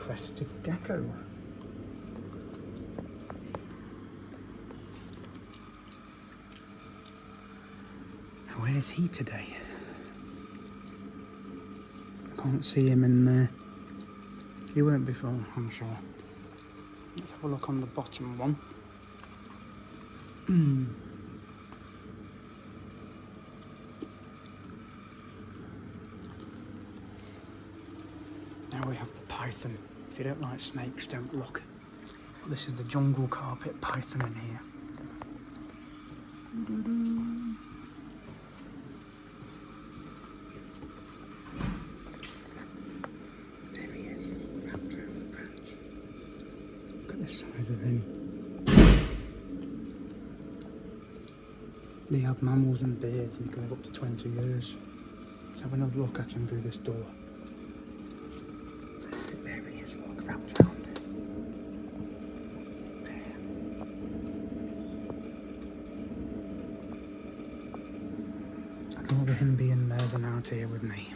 crested gecko. Where's he today? I can't see him in there. He won't be full, I'm sure. Let's have a look on the bottom one. Now we have the python. If you don't like snakes, don't look. But this is the jungle carpet python in here. There he is, wrapped around the branch. Look at the size of him. They have mammals and beards and they can live up to 20 years. Let's have another look at him through this door. There he is, look, wrapped around. There. I'd rather him be in there than out here with me.